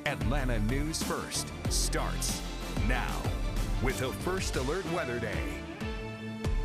Atlanta News First starts now with the First Alert Weather Day.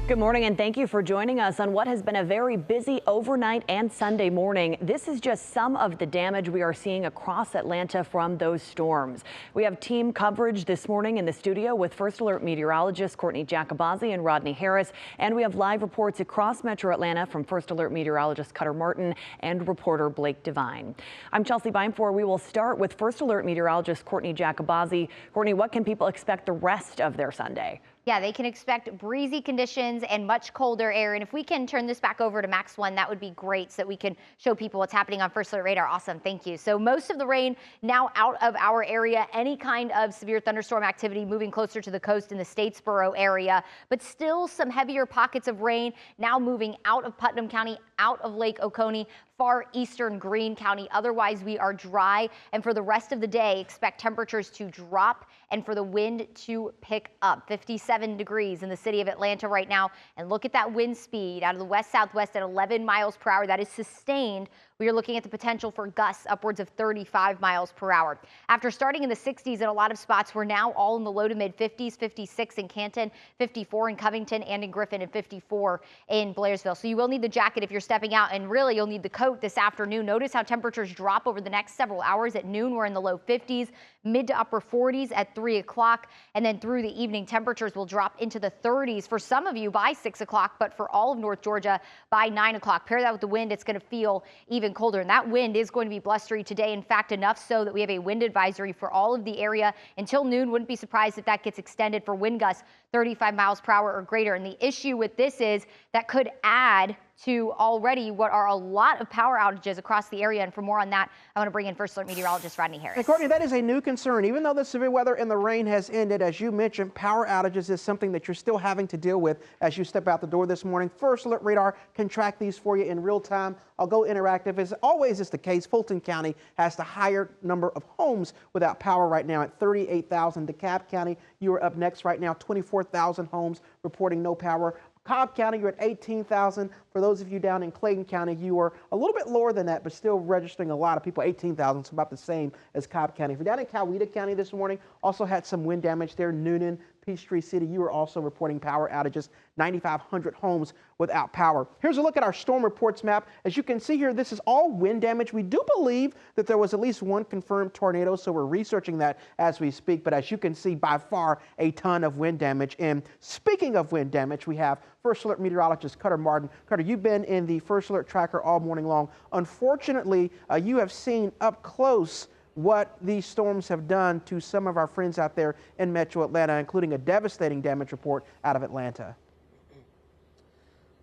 Good morning and thank you for joining us on what has been a very busy overnight and Sunday morning. This is just some of the damage we are seeing across Atlanta from those storms. We have team coverage this morning in the studio with First Alert meteorologists Courtney Jacobazzi and Rodney Harris, and we have live reports across Metro Atlanta from First Alert meteorologist Cutter Martin and reporter Blake Devine. I'm Chelsea Beinfor. We will start with First Alert meteorologist Courtney Jacobazzi. Courtney, what can people expect the rest of their Sunday? Yeah, they can expect breezy conditions and much colder air. And if we can turn this back over to Max 1, that would be great so that we can show people what's happening on First Alert Radar. Awesome. Thank you. So most of the rain now out of our area. Any kind of severe thunderstorm activity moving closer to the coast in the Statesboro area, but still some heavier pockets of rain now moving out of Putnam County, out of Lake Oconee, far eastern Greene County. Otherwise, we are dry. And for the rest of the day, expect temperatures to drop and for the wind to pick up. 57 degrees in the city of Atlanta right now. And look at that wind speed out of the west-southwest at 11 miles per hour. That is sustained. We are looking at the potential for gusts upwards of 35 miles per hour. After starting in the 60s in a lot of spots, we're now all in the low to mid 50s, 56 in Canton, 54 in Covington and in Griffin, and 54 in Blairsville. So you will need the jacket if you're stepping out, and really you'll need the coat this afternoon. Notice how temperatures drop over the next several hours. At noon, we're in the low 50s, mid to upper 40s at 3 o'clock, and then through the evening, temperatures will drop into the 30s for some of you by 6 o'clock, but for all of North Georgia by 9 o'clock. Pair that with the wind, it's going to feel even colder, and that wind is going to be blustery today. In fact, enough so that we have a wind advisory for all of the area until noon. Wouldn't be surprised if that gets extended for wind gusts 35 miles per hour or greater. And the issue with this is that could add to already what are a lot of power outages across the area. And for more on that, I want to bring in First Alert meteorologist Rodney Harris. And Courtney, that is a new concern. Even though the severe weather and the rain has ended, as you mentioned, power outages is something that you're still having to deal with as you step out the door this morning. First Alert Radar can track these for you in real time. I'll go interactive. As always is the case, Fulton County has the higher number of homes without power right now at 38,000. DeKalb County, you are up next right now, 24,000 homes reporting no power. Cobb County, you're at 18,000. For those of you down in Clayton County, you are a little bit lower than that, but still registering a lot of people, 18,000, so about the same as Cobb County. If you're down in Coweta County this morning, also had some wind damage there. Noonan, Peachtree City, you are also reporting power outages, 9,500 homes without power. Here's a look at our storm reports map. As you can see here, this is all wind damage. We do believe that there was at least one confirmed tornado, so we're researching that as we speak. But as you can see, by far a ton of wind damage. And speaking of wind damage, we have First Alert meteorologist Cutter Martin. Cutter, you've been in the First Alert tracker all morning long. Unfortunately, you have seen up close what these storms have done to some of our friends out there in Metro Atlanta, including a devastating damage report out of Atlanta.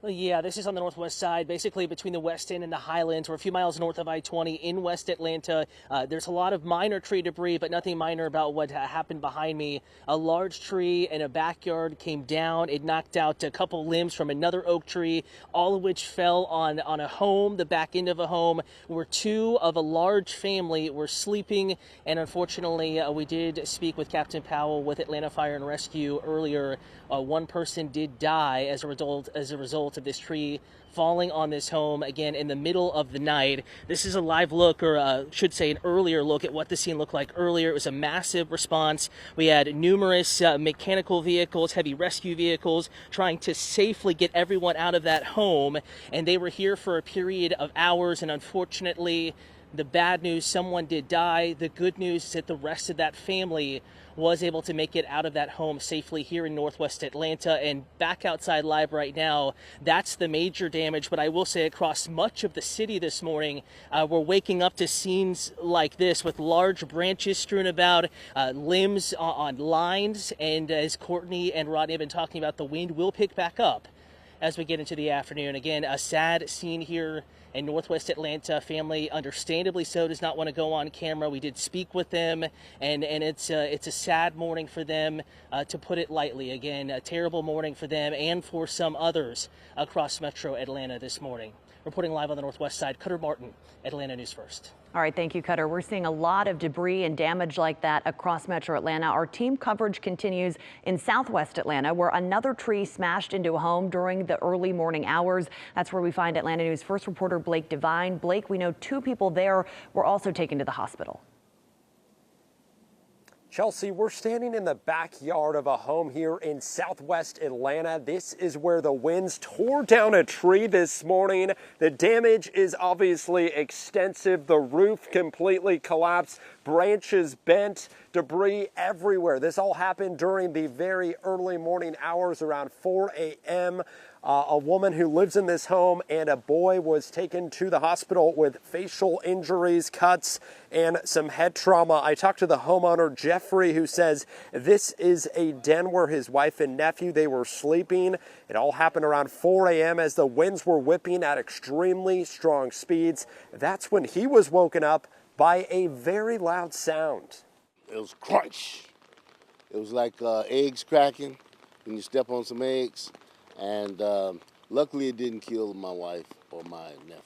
Well, yeah, this is on the northwest side, basically between the West End and the Highlands. We're a few miles north of I-20 in West Atlanta. There's a lot of minor tree debris, but nothing minor about what happened behind me. A large tree in a backyard came down. It knocked out a couple limbs from another oak tree, all of which fell on a home, the back end of a home, where two of a large family were sleeping. And unfortunately, we did speak with Captain Powell with Atlanta Fire and Rescue earlier. One person did die as a result of this tree falling on this home, again, in the middle of the night. This is a live look, or should say an earlier look at what the scene looked like earlier. It was a massive response. We had numerous mechanical vehicles, heavy rescue vehicles, trying to safely get everyone out of that home. And they were here for a period of hours, and unfortunately, the bad news, someone did die. The good news is that the rest of that family was able to make it out of that home safely here in northwest Atlanta. And back outside live right now, that's the major damage. But I will say across much of the city this morning, we're waking up to scenes like this with large branches strewn about, limbs on lines. And as Courtney and Rodney have been talking about, the wind will pick back up as we get into the afternoon. Again, a sad scene here in northwest Atlanta. Family, understandably so, does not want to go on camera. We did speak with them, and it's a sad morning for them, to put it lightly. Again, a terrible morning for them and for some others across Metro Atlanta this morning. Reporting live on the northwest side, Cutter Martin, Atlanta News First. All right, thank you, Cutter. We're seeing a lot of debris and damage like that across Metro Atlanta. Our team coverage continues in southwest Atlanta, where another tree smashed into a home during the early morning hours. That's where we find Atlanta News First reporter Blake Devine. Blake, we know two people there were also taken to the hospital. Chelsea, we're standing in the backyard of a home here in southwest Atlanta. This is where the winds tore down a tree this morning. The damage is obviously extensive. The roof completely collapsed, branches bent, debris everywhere. This all happened during the very early morning hours around 4 a.m. A woman who lives in this home and a boy was taken to the hospital with facial injuries, cuts, and some head trauma. I talked to the homeowner, Jeffrey, who says this is a den where his wife and nephew, they were sleeping. It all happened around 4 a.m. as the winds were whipping at extremely strong speeds. That's when he was woken up by a very loud sound. It was crunch. It was like eggs cracking when you step on some eggs. And luckily it didn't kill my wife or my nephew.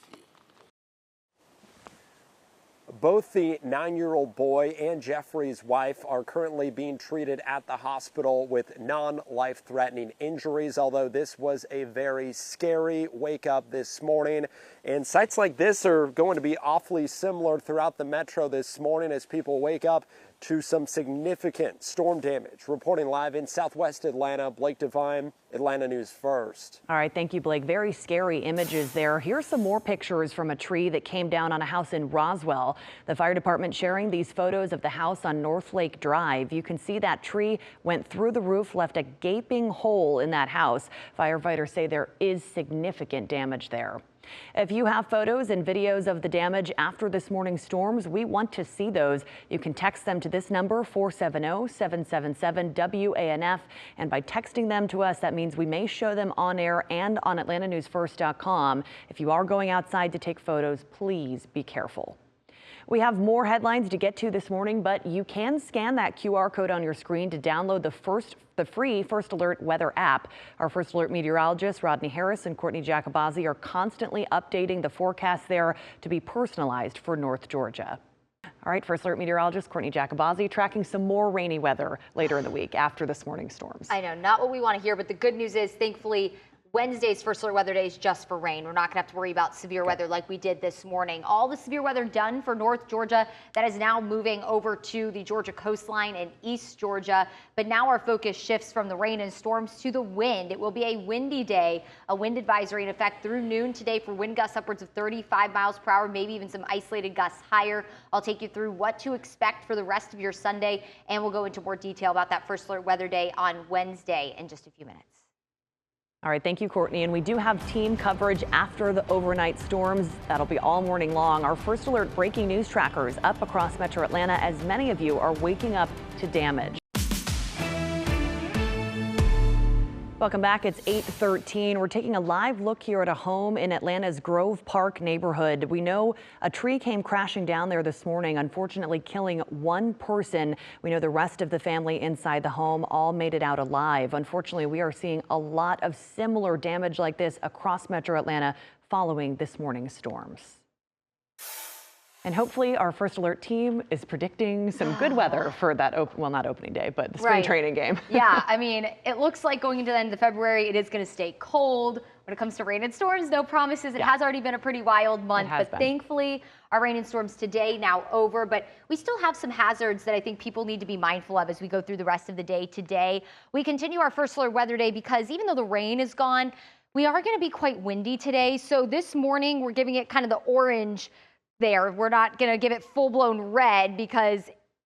Both the 9-year-old boy and Jeffrey's wife are currently being treated at the hospital with non-life-threatening injuries, although this was a very scary wake-up this morning. And sights like this are going to be awfully similar throughout the metro this morning as people wake up to some significant storm damage. Reporting live in southwest Atlanta, Blake Devine, Atlanta News First. All right, thank you, Blake. Very scary images there. Here's some more pictures from a tree that came down on a house in Roswell. The fire department sharing these photos of the house on North Lake Drive. You can see that tree went through the roof, left a gaping hole in that house. Firefighters say there is significant damage there. If you have photos and videos of the damage after this morning's storms, we want to see those. You can text them to this number, 470-777-WANF. And by texting them to us, that means we may show them on air and on AtlantaNewsFirst.com. If you are going outside to take photos, please be careful. We have more headlines to get to this morning, but you can scan that QR code on your screen to download the free First Alert weather app. Our First Alert meteorologists, Rodney Harris and Courtney Jacobazzi, are constantly updating the forecast there to be personalized for North Georgia. All right, First Alert meteorologist Courtney Jacobazzi tracking some more rainy weather later in the week after this morning's storms. I know, not what we want to hear, but the good news is, thankfully, Wednesday's First Alert weather day is just for rain. We're not going to have to worry about severe weather like we did this morning. All the severe weather done for North Georgia. That is now moving over to the Georgia coastline and East Georgia. But now our focus shifts from the rain and storms to the wind. It will be a windy day, a wind advisory in effect through noon today for wind gusts upwards of 35 miles per hour, maybe even some isolated gusts higher. I'll take you through what to expect for the rest of your Sunday, and we'll go into more detail about that First Alert weather day on Wednesday in just a few minutes. All right, thank you, Courtney. And we do have team coverage after the overnight storms. That'll be all morning long. Our First Alert breaking news trackers up across Metro Atlanta as many of you are waking up to damage. Welcome back. It's 8:13. We're taking a live look here at a home in Atlanta's Grove Park neighborhood. We know a tree came crashing down there this morning, unfortunately killing one person. We know the rest of the family inside the home all made it out alive. Unfortunately, we are seeing a lot of similar damage like this across Metro Atlanta following this morning's storms. And hopefully our First Alert team is predicting some good weather for that, well, not opening day, but the spring training game. Yeah, I mean, it looks like going into the end of February, it is going to stay cold. When it comes to rain and storms, no promises. It has already been a pretty wild month, but thankfully our rain and storms today now over. But we still have some hazards that I think people need to be mindful of as we go through the rest of the day today. We continue our First Alert weather day because even though the rain is gone, we are going to be quite windy today. So this morning we're giving it kind of the orange there. We're not going to give it full-blown red because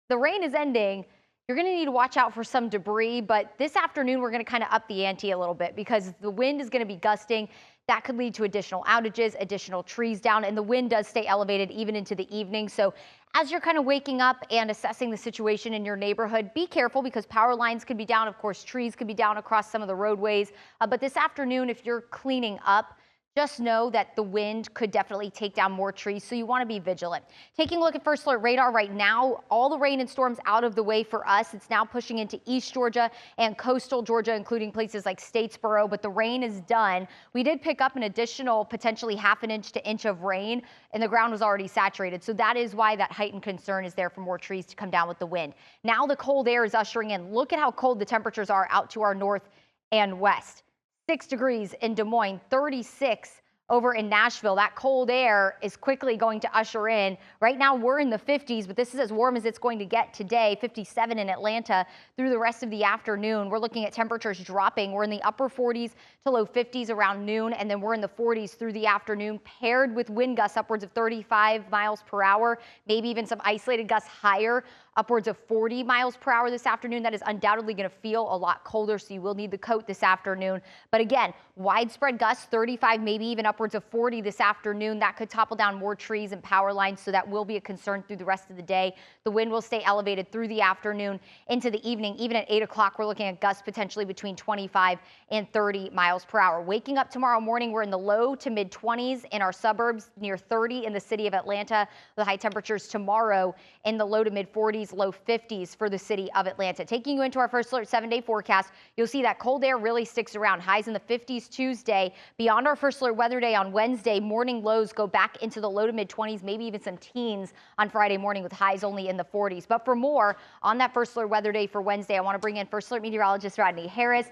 the rain is ending. You're going to need to watch out for some debris, but this afternoon we're going to kind of up the ante a little bit because the wind is going to be gusting. That could lead to additional outages, additional trees down, and the wind does stay elevated even into the evening. So as you're kind of waking up and assessing the situation in your neighborhood, be careful because power lines could be down. Of course, trees could be down across some of the roadways. But this afternoon, if you're cleaning up, just know that the wind could definitely take down more trees, so you want to be vigilant. Taking a look at First Alert radar right now, all the rain and storms out of the way for us. It's now pushing into East Georgia and coastal Georgia, including places like Statesboro, but the rain is done. We did pick up an additional potentially ½ an inch to inch of rain, and the ground was already saturated. So that is why that heightened concern is there for more trees to come down with the wind. Now the cold air is ushering in. Look at how cold the temperatures are out to our north and west. 6 degrees in Des Moines, 36 over in Nashville. That cold air is quickly going to usher in. Right now we're in the 50s, but this is as warm as it's going to get today. 57 in Atlanta through the rest of the afternoon. We're looking at temperatures dropping. We're in the upper 40s to low 50s around noon, and then we're in the 40s through the afternoon, paired with wind gusts upwards of 35 miles per hour, maybe even some isolated gusts higher, upwards of 40 miles per hour this afternoon. That is undoubtedly going to feel a lot colder, so you will need the coat this afternoon. But again, widespread gusts, 35, maybe even upwards of 40 this afternoon. That could topple down more trees and power lines, so that will be a concern through the rest of the day. The wind will stay elevated through the afternoon into the evening. Even at 8 o'clock, we're looking at gusts potentially between 25 and 30 miles per hour. Waking up tomorrow morning, we're in the low to mid 20s in our suburbs, near 30 in the city of Atlanta. The high temperatures tomorrow in the low to mid 40s, low 50s for the city of Atlanta. Taking you into our first alert 7-day forecast, you'll see that cold air really sticks around. Highs in the 50s Tuesday. Beyond our first alert weather day on Wednesday, morning lows go back into the low to mid 20s, maybe even some teens on Friday morning with highs only in the 40s. But for more on that first alert weather day for Wednesday, I want to bring in first alert meteorologist Rodney Harris.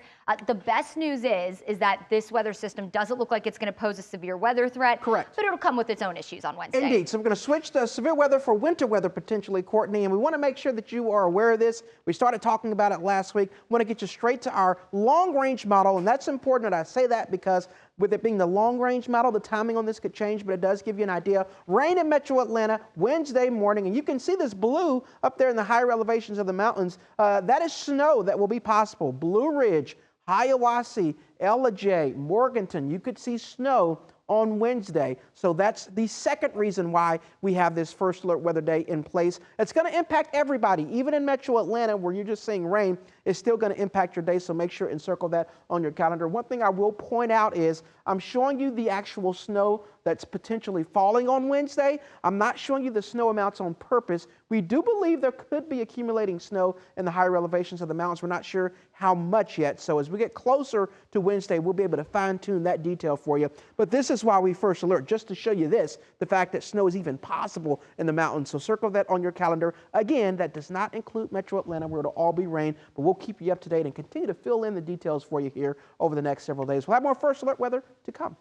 The best news is that this weather system doesn't look like it's going to pose a severe weather threat. Correct. But it'll come with its own issues on Wednesday. Indeed. So we're going to switch to severe weather for winter weather potentially, Courtney, and we want to make sure that you are aware of this. We started talking about it last week. We want to get you straight to our long-range model, and that's important that I say that because with it being the long-range model, the timing on this could change, but it does give you an idea. Rain in metro Atlanta Wednesday morning, and you can see this blue up there in the higher elevations of the mountains. That is snow that will be possible. Blue Ridge, Hiawassee, Ellijay, Morganton, you could see snow on Wednesday. So that's the second reason why we have this first alert weather day in place. It's going to impact everybody, even in metro Atlanta where you're just seeing rain. It's still going to impact your day, so make sure and circle that on your calendar. One thing I will point out is I'm showing you the actual snow that's potentially falling on Wednesday. I'm not showing you the snow amounts on purpose. We do believe there could be accumulating snow in the higher elevations of the mountains. We're not sure how much yet. So as we get closer to Wednesday, we'll be able to fine-tune that detail for you. But this is why we first alert, just to show you this, the fact that snow is even possible in the mountains. So circle that on your calendar. Again, that does not include metro Atlanta where it'll all be rain, but we'll keep you up to date and continue to fill in the details for you here over the next several days. We'll have more first alert weather to come.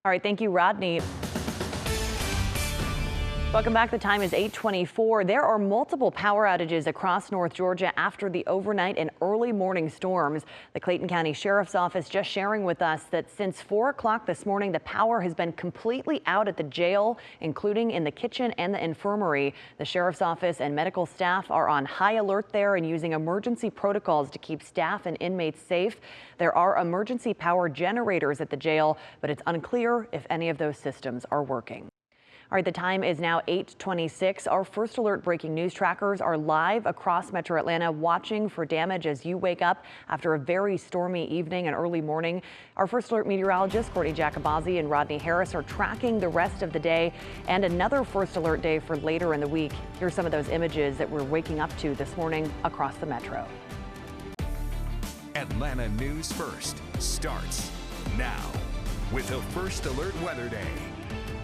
All right, thank you, Rodney. Welcome back. The time is 8:24. There are multiple power outages across North Georgia after the overnight and early morning storms. The Clayton County Sheriff's Office just sharing with us that since 4 o'clock this morning, the power has been completely out at the jail, including in the kitchen and the infirmary. The Sheriff's Office and medical staff are on high alert there and using emergency protocols to keep staff and inmates safe. There are emergency power generators at the jail, but it's unclear if any of those systems are working. All right, the time is now 8:26. Our first alert breaking news trackers are live across metro Atlanta, watching for damage as you wake up after a very stormy evening and early morning. Our first alert meteorologists, Courtney Jacobazzi and Rodney Harris, are tracking the rest of the day and another first alert day for later in the week. Here's some of those images that we're waking up to this morning across the metro. Atlanta News First starts now with the First Alert Weather Day.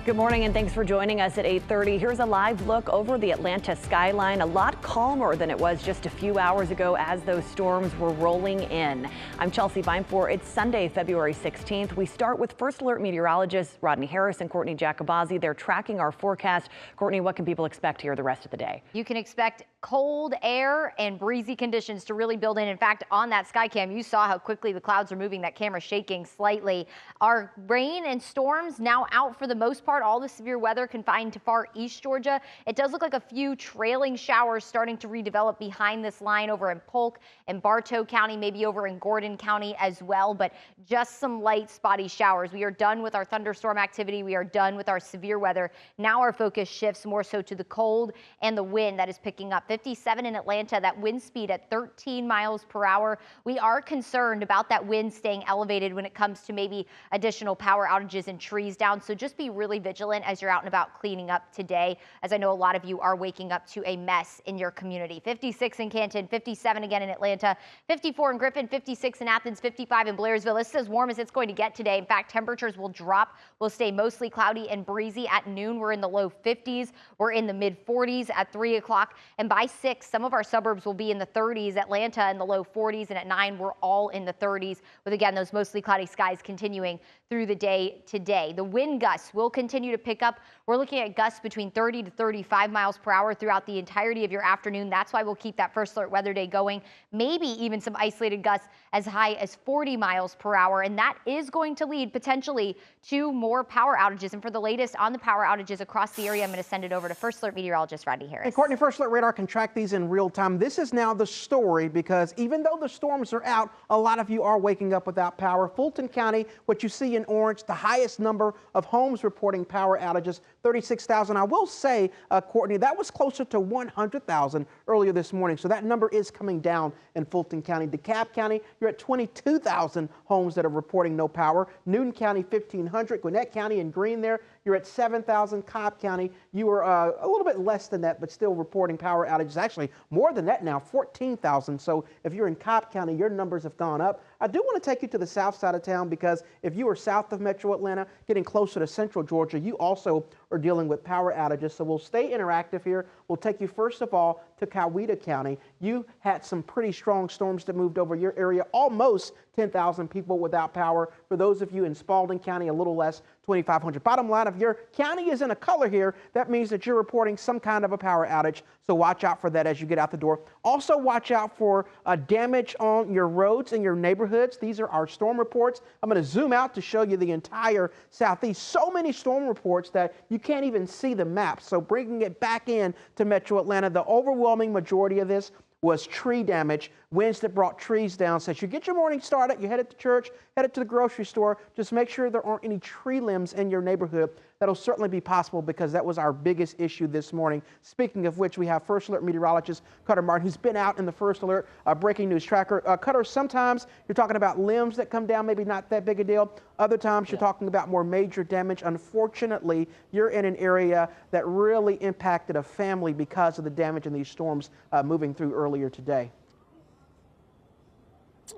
Good morning and thanks for joining us at 8:30. Here's a live look over the Atlanta skyline. A lot calmer than it was just a few hours ago as those storms were rolling in. I'm Chelsea Vinefor. It's Sunday, February 16th. We start with First Alert meteorologists Rodney Harris and Courtney Jacobazzi. They're tracking our forecast. Courtney, what can people expect here the rest of the day? You can expect cold air and breezy conditions to really build in. In fact, on that sky cam, you saw how quickly the clouds are moving, that camera shaking slightly. Our rain and storms now out for the most part. All the severe weather confined to far east Georgia. It does look like a few trailing showers starting to redevelop behind this line over in Polk and Bartow County, maybe over in Gordon County as well, but just some light spotty showers. We are done with our thunderstorm activity. We are done with our severe weather. Now our focus shifts more so to the cold and the wind that is picking up. 57 in Atlanta, that wind speed at 13 miles per hour. We are concerned about that wind staying elevated when it comes to maybe additional power outages and trees down. So just be really vigilant as you're out and about cleaning up today, as I know a lot of you are waking up to a mess in your community. 56 in Canton, 57 again in Atlanta, 54 in Griffin, 56 in Athens, 55 in Blairsville. This is as warm as it's going to get today. In fact, temperatures will drop. We'll stay mostly cloudy and breezy. At noon, we're in the low 50s. We're in the mid 40s at 3 o'clock. And by 6, some of our suburbs will be in the 30s. Atlanta in the low 40s. And at 9, we're all in the 30s with, again, those mostly cloudy skies continuing through the day today. The wind gusts will continue to pick up. We're looking at gusts between 30 to 35 miles per hour throughout the entirety of your afternoon. That's why we'll keep that first alert weather day going. Maybe even some isolated gusts as high as 40 miles per hour. And that is going to lead potentially to more power outages. And for the latest on the power outages across the area, I'm going to send it over to First Alert meteorologist Rodney Harris. And Courtney, First Alert Radar can track these in real time. This is now the story because even though the storms are out, a lot of you are waking up without power. Fulton County, what you see in orange, the highest number of homes reporting power outages, 36,000. I will say, Courtney, that was closer to 100,000 earlier this morning. So that number is coming down in Fulton County. DeKalb County, you're at 22,000 homes that are reporting no power. Newton County, 1,500. Gwinnett County in green there, you're at 7,000. Cobb County, you are a little bit less than that, but still reporting power outages. Actually, more than that now, 14,000. So if you're in Cobb County, your numbers have gone up. I do want to take you to the south side of town because if you are south of Metro Atlanta, getting closer to central Georgia, you also are dealing with power outages. So we'll stay interactive here. We'll take you first of all to Coweta County. You had some pretty strong storms that moved over your area, almost 10,000 people without power. For those of you in Spalding County, a little less, 2,500. Bottom line, if your county is in a color here, that means that you're reporting some kind of a power outage. So watch out for that as you get out the door. Also watch out for damage on your roads and your neighborhoods. These are our storm reports. I'm going to zoom out to show you the entire southeast. So many storm reports that you can't even see the map. So bringing it back in to Metro Atlanta, the overwhelming majority of this was tree damage, winds that brought trees down. So as you get your morning started, you headed to church, headed to the grocery store, just make sure there aren't any tree limbs in your neighborhood. That'll certainly be possible because that was our biggest issue this morning. Speaking of which, we have First Alert meteorologist Cutter Martin, who's been out in the First Alert breaking news tracker. Cutter, sometimes you're talking about limbs that come down, maybe not that big a deal. Other times you're talking about more major damage. Unfortunately, you're in an area that really impacted a family because of the damage in these storms moving through earlier today.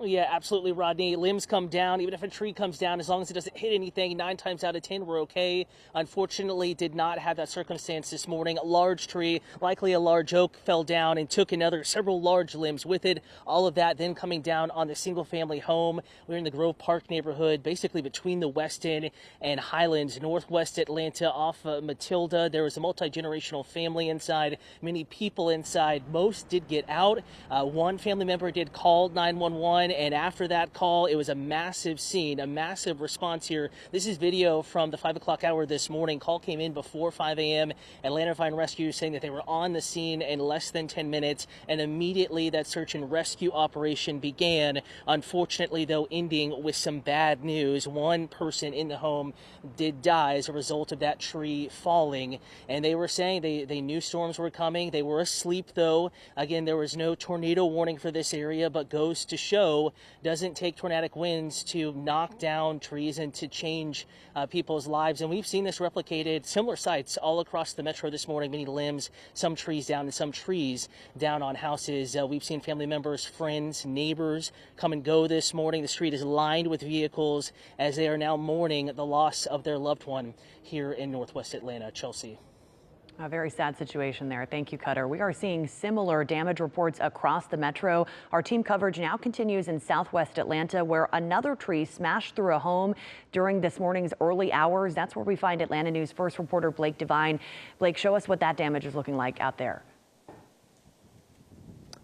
Yeah, absolutely, Rodney. Limbs come down, even if a tree comes down, as long as it doesn't hit anything, 9 times out of 10, we're okay. Unfortunately, did not have that circumstance this morning. A large tree, likely a large oak, fell down and took several large limbs with it. All of that then coming down on the single-family home. We're in the Grove Park neighborhood, basically between the West End and Highlands, northwest Atlanta, off Matilda. There was a multi-generational family inside, many people inside. Most did get out. One family member did call 911. And after that call, it was a massive scene, a massive response here. This is video from the 5 o'clock hour this morning. Call came in before 5 a.m. Atlanta Fire and Rescue saying that they were on the scene in less than 10 minutes. And immediately that search and rescue operation began. Unfortunately, though, ending with some bad news. One person in the home did die as a result of that tree falling. And they were saying they knew storms were coming. They were asleep, though. Again, there was no tornado warning for this area, but goes to show doesn't take tornadic winds to knock down trees and to change people's lives. And we've seen this replicated, similar sites all across the metro this morning, many limbs, some trees down and some trees down on houses. We've seen family members, friends, neighbors come and go this morning. The street is lined with vehicles as they are now mourning the loss of their loved one here in northwest Atlanta. Chelsea. A very sad situation there. Thank you, Cutter. We are seeing similar damage reports across the metro. Our team coverage now continues in southwest Atlanta, where another tree smashed through a home during this morning's early hours. That's where we find Atlanta News First reporter Blake Devine. Blake, show us what that damage is looking like out there.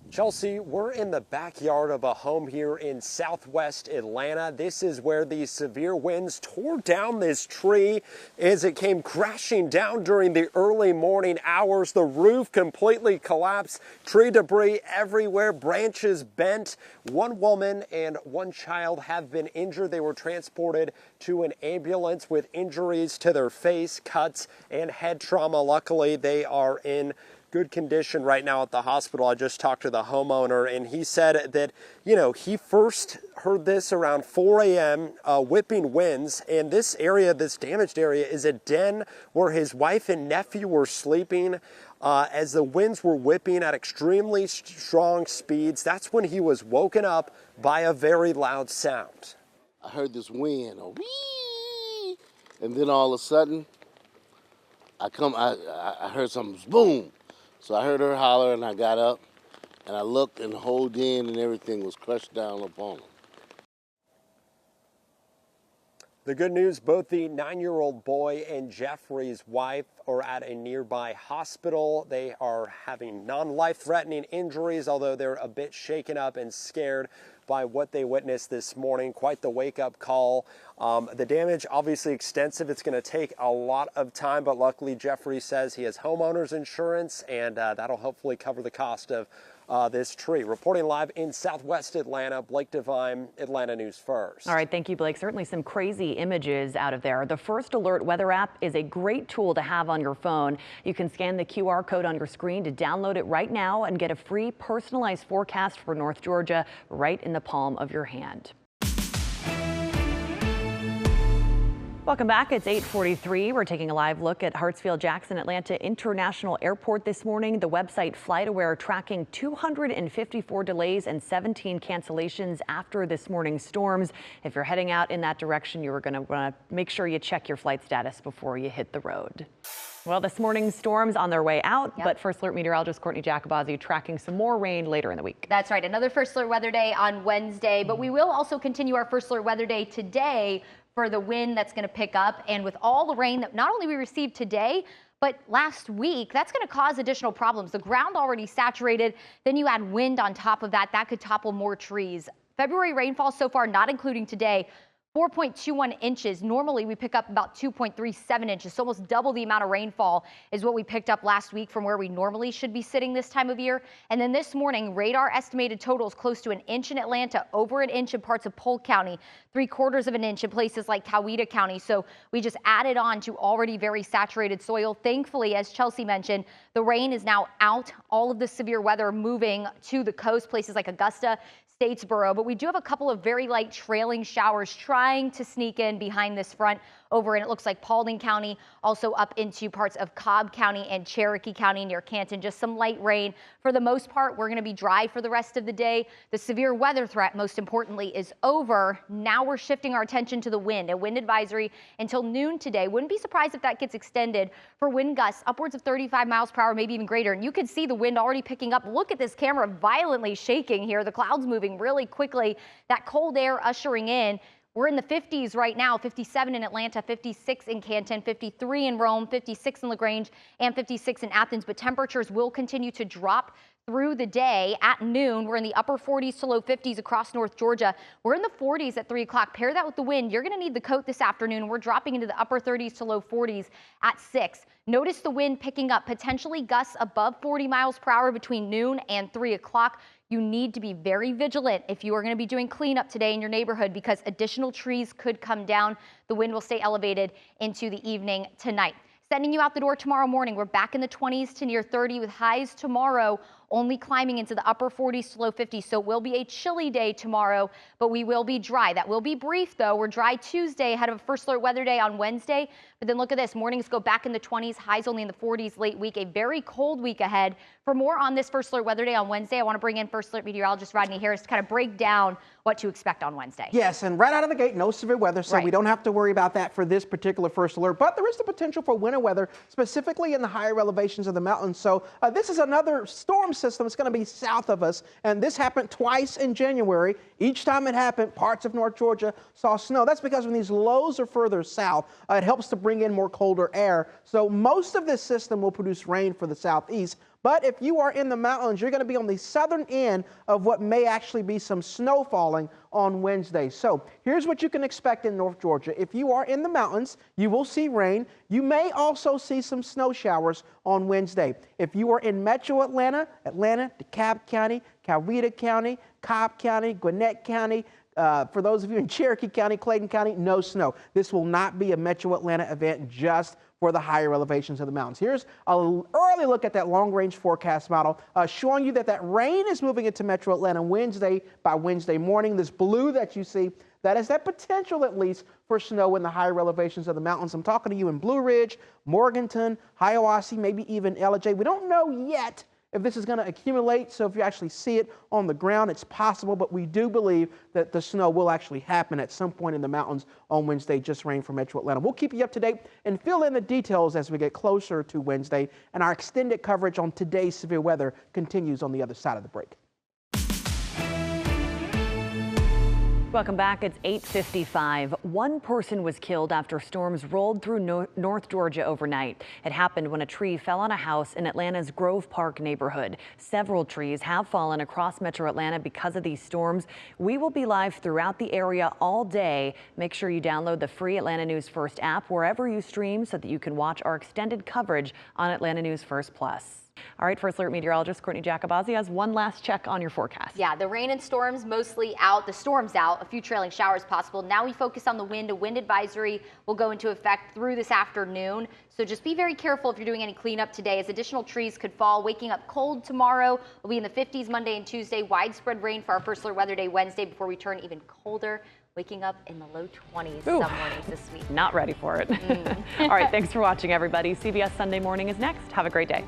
Chelsea, we're in the backyard of a home here in southwest Atlanta. This is where the severe winds tore down this tree as it came crashing down during the early morning hours. The roof completely collapsed, tree debris everywhere, branches bent. One woman and one child have been injured. They were transported to an ambulance with injuries to their face, cuts, and head trauma. Luckily, they are in good condition right now at the hospital. I just talked to the homeowner, and he said that, you know, he first heard this around 4 a.m., whipping winds, and this area, this damaged area, is a den where his wife and nephew were sleeping. As the winds were whipping at extremely strong speeds, that's when he was woken up by a very loud sound. I heard this wind, a wee, and then all of a sudden, I heard something boom. So I heard her holler, and I got up, and I looked, and the whole den and everything was crushed down upon them. The good news, both the 9-year-old boy and Jeffrey's wife are at a nearby hospital. They are having non-life-threatening injuries, although they're a bit shaken up and scared by what they witnessed this morning. Quite the wake-up call. The damage, obviously extensive. It's going to take a lot of time, but luckily Jeffrey says he has homeowner's insurance, and that'll hopefully cover the cost of this tree. Reporting live in Southwest Atlanta, Blake Devine, Atlanta News First. All right, thank you, Blake. Certainly some crazy images out of there. The First Alert weather app is a great tool to have on your phone. You can scan the QR code on your screen to download it right now and get a free personalized forecast for North Georgia right in the palm of your hand. Welcome back. It's 8:43. We're taking a live look at Hartsfield-Jackson Atlanta International Airport this morning. The website FlightAware tracking 254 delays and 17 cancellations after this morning's storms. If you're heading out in that direction, you're going to want to make sure you check your flight status before you hit the road. Well, this morning's storms on their way out, but First Alert meteorologist Courtney Jacobazzi tracking some more rain later in the week. That's right. Another First Alert weather day on Wednesday, but we will also continue our First Alert weather day today for the wind that's going to pick up. And with all the rain that not only we received today, but last week, that's going to cause additional problems. The ground already saturated. Then you add wind on top of that. That could topple more trees. February rainfall so far, not including today, 4.21 inches. Normally we pick up about 2.37 inches, so almost double the amount of rainfall is what we picked up last week from where we normally should be sitting this time of year. And then this morning, radar estimated totals close to an inch in Atlanta, over an inch in parts of Polk County, 3/4 of an inch in places like Coweta County. So we just added on to already very saturated soil. Thankfully, as Chelsea mentioned, the rain is now out. All of the severe weather moving to the coast, places like Augusta, Statesboro, but we do have a couple of very light trailing showers trying to sneak in behind this front over, and it looks like Paulding County, also up into parts of Cobb County and Cherokee County near Canton. Just some light rain. For the most part, we're going to be dry for the rest of the day. The severe weather threat, most importantly, is over. Now we're shifting our attention to the wind. A wind advisory until noon today. Wouldn't be surprised if that gets extended for wind gusts upwards of 35 miles per hour, maybe even greater. And you can see the wind already picking up. Look at this camera violently shaking here. The clouds moving really quickly. That cold air ushering in. We're in the 50s right now, 57 in Atlanta, 56 in Canton, 53 in Rome, 56 in LaGrange, and 56 in Athens. But temperatures will continue to drop through the day. At noon, we're in the upper 40s to low 50s across North Georgia. We're in the 40s at 3 o'clock. Pair that with the wind. You're going to need the coat this afternoon. We're dropping into the upper 30s to low 40s at 6. Notice the wind picking up, potentially gusts above 40 miles per hour between noon and 3 o'clock. You need to be very vigilant if you are going to be doing cleanup today in your neighborhood because additional trees could come down. The wind will stay elevated into the evening tonight. Sending you out the door tomorrow morning. We're back in the 20s to near 30 with highs tomorrow only climbing into the upper 40s to low 50s. So it will be a chilly day tomorrow, but we will be dry. That will be brief, though. We're dry Tuesday ahead of a First Alert weather day on Wednesday. But then look at this. Mornings go back in the 20s, highs only in the 40s late week. A very cold week ahead. For more on this First Alert weather day on Wednesday, I want to bring in First Alert meteorologist Rodney Harris to kind of break down what to expect on Wednesday. Yes, and right out of the gate, no severe weather, so we don't have to worry about that for this particular First Alert. But there is the potential for winter weather, specifically in the higher elevations of the mountains. So this is another storm system. It's going to be south of us, and this happened twice in January. Each time it happened, parts of North Georgia saw snow. That's because when these lows are further south, it helps to bring in more colder air. So most of this system will produce rain for the southeast. But if you are in the mountains, you're going to be on the southern end of what may actually be some snow falling on Wednesday. So here's what you can expect in North Georgia. If you are in the mountains, you will see rain. You may also see some snow showers on Wednesday. If you are in metro Atlanta, DeKalb County, Coweta County, Cobb County, Gwinnett County, for those of you in Cherokee County, Clayton County, no snow. This will not be a metro Atlanta event, just for the higher elevations of the mountains. Here's an early look at that long-range forecast model showing you that rain is moving into metro Atlanta by Wednesday morning. This blue that you see, that is that potential at least for snow in the higher elevations of the mountains. I'm talking to you in Blue Ridge, Morganton, Hiawassee, maybe even Ellijay. We don't know yet if this is going to accumulate, so if you actually see it on the ground, it's possible, but we do believe that the snow will actually happen at some point in the mountains on Wednesday, just rain for metro Atlanta. We'll keep you up to date and fill in the details as we get closer to Wednesday, and our extended coverage on today's severe weather continues on the other side of the break. Welcome back. It's 8:55. One person was killed after storms rolled through North Georgia overnight. It happened when a tree fell on a house in Atlanta's Grove Park neighborhood. Several trees have fallen across metro Atlanta because of these storms. We will be live throughout the area all day. Make sure you download the free Atlanta News First app wherever you stream so that you can watch our extended coverage on Atlanta News First Plus. All right, First Alert meteorologist Courtney Jacobazzi has one last check on your forecast. Yeah, the rain and storms mostly out. The storm's out. A few trailing showers possible. Now we focus on the wind. A wind advisory will go into effect through this afternoon. So just be very careful if you're doing any cleanup today, as additional trees could fall. Waking up cold tomorrow. We'll be in the 50s Monday and Tuesday. Widespread rain for our First Alert Weather Day Wednesday before we turn even colder. Waking up in the low 20s some mornings this week. Not ready for it. All right, thanks for watching, everybody. CBS Sunday Morning is next. Have a great day.